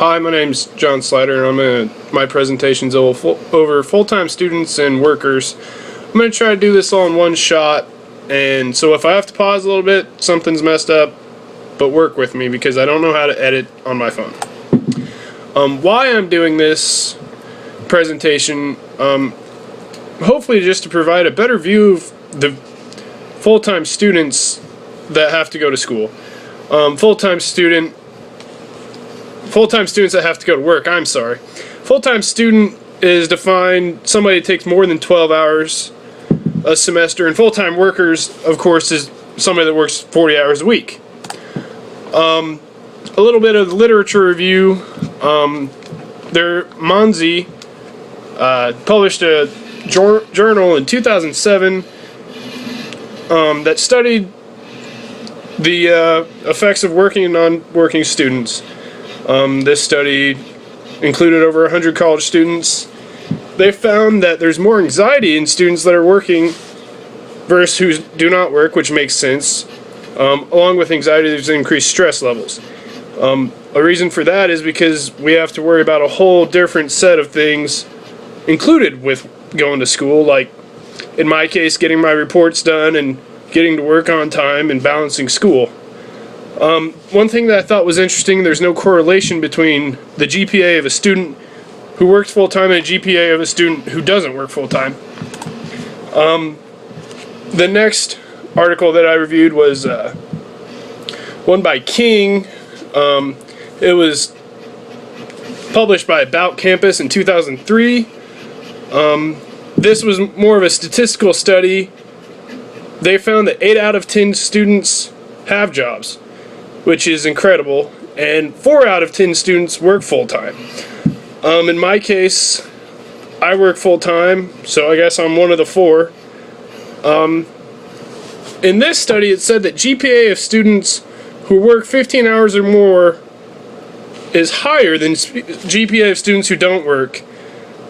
Hi, my name's John Slider, and my presentation's over full-time students and workers. I'm going to try to do this all in one shot, and so if I have to pause a little bit, something's messed up, but work with me because I don't know how to edit on my phone. Why I'm doing this presentation, hopefully just to provide a better view of the full-time students that have to go to school. Full-time students that have to go to work, Full-time student is defined somebody that takes more than 12 hours a semester, and full-time workers, of course, is somebody that works 40 hours a week. A little bit of literature review. Monzi published a journal in 2007 that studied the effects of working and non-working students. This study included over 100 college students. They found that there's more anxiety in students that are working versus who do not work, which makes sense. Along with anxiety, there's increased stress levels. A reason for that is because we have to worry about a whole different set of things included with going to school, like in my case, getting my reports done and getting to work on time and balancing school. One thing that I thought was interesting, there's no correlation between the GPA of a student who works full-time and a GPA of a student who doesn't work full-time. The next article that I reviewed was one by King. It was published by About Campus in 2003. This was more of a statistical study. They found that 8 out of 10 students have jobs, which is incredible, and 4 out of 10 students work full-time. In my case, I work full-time, so I guess I'm one of the 4. In this study, it said that GPA of students who work 15 hours or more is higher than GPA of students who don't work.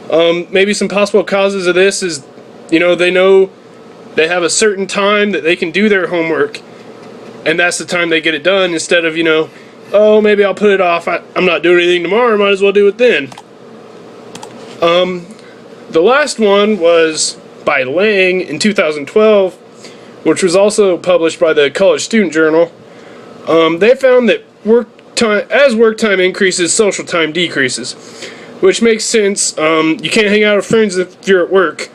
Maybe some possible causes of this is, they know they have a certain time that they can do their homework, and that's the time they get it done, instead of, maybe I'll put it off, I'm not doing anything tomorrow, might as well do it then. The last one was by Lang in 2012, which was also published by the College Student Journal. They found that as work time increases, social time decreases, which makes sense. You can't hang out with friends if you're at work,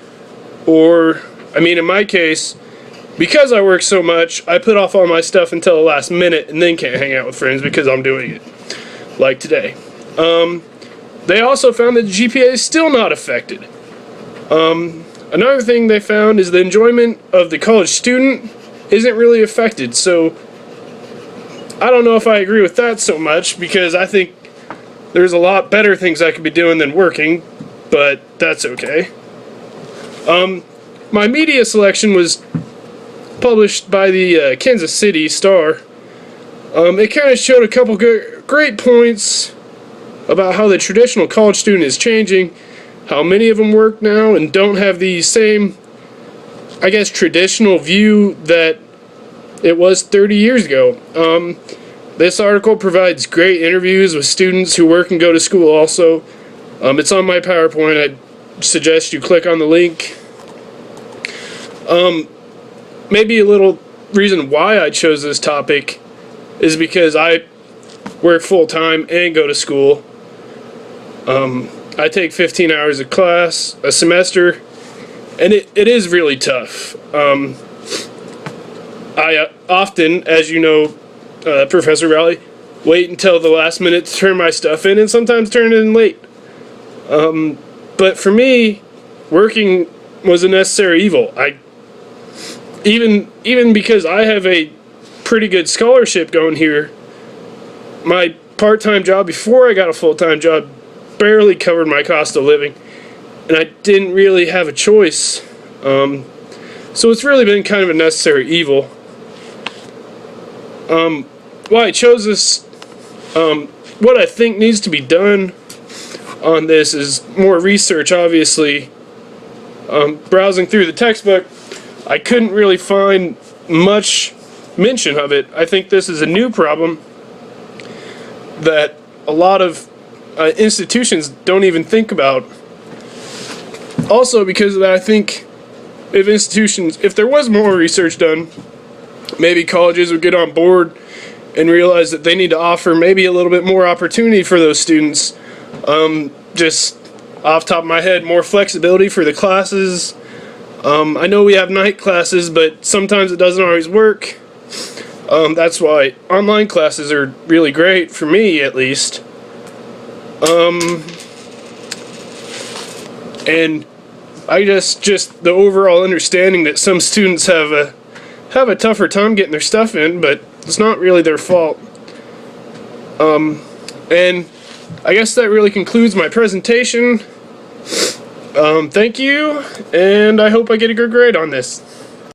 or, in my case, because I work so much, I put off all my stuff until the last minute and then can't hang out with friends because I'm doing it, like today. They also found that the GPA is still not affected. Another thing they found is the enjoyment of the college student isn't really affected, so I don't know if I agree with that so much, because I think there's a lot better things I could be doing than working, but that's okay. My media selection was published by the Kansas City Star. It kind of showed a couple great points about how the traditional college student is changing, how many of them work now and don't have the same, traditional view that it was 30 years ago. This article provides great interviews with students who work and go to school also. It's on my PowerPoint. I'd suggest you click on the link. Maybe a little reason why I chose this topic is because I work full-time and go to school. I take 15 hours of class a semester, and it is really tough. I often, as you know, Professor Rowley, wait until the last minute to turn my stuff in, and sometimes turn it in late. But for me, working was a necessary evil. Even because I have a pretty good scholarship going here, my part-time job before I got a full-time job barely covered my cost of living, and I didn't really have a choice. So it's really been kind of a necessary evil. Why I chose this, what I think needs to be done on this is more research, obviously. Browsing through the textbook, I couldn't really find much mention of it. I think this is a new problem that a lot of institutions don't even think about. Also, because of that, I think if there was more research done, maybe colleges would get on board and realize that they need to offer maybe a little bit more opportunity for those students. Just off the top of my head, more flexibility for the classes. I know we have night classes, but sometimes it doesn't always work. That's why online classes are really great, for me at least. And I just the overall understanding that some students have a tougher time getting their stuff in, but it's not really their fault. And I guess that really concludes my presentation. Thank you, and I hope I get a good grade on this.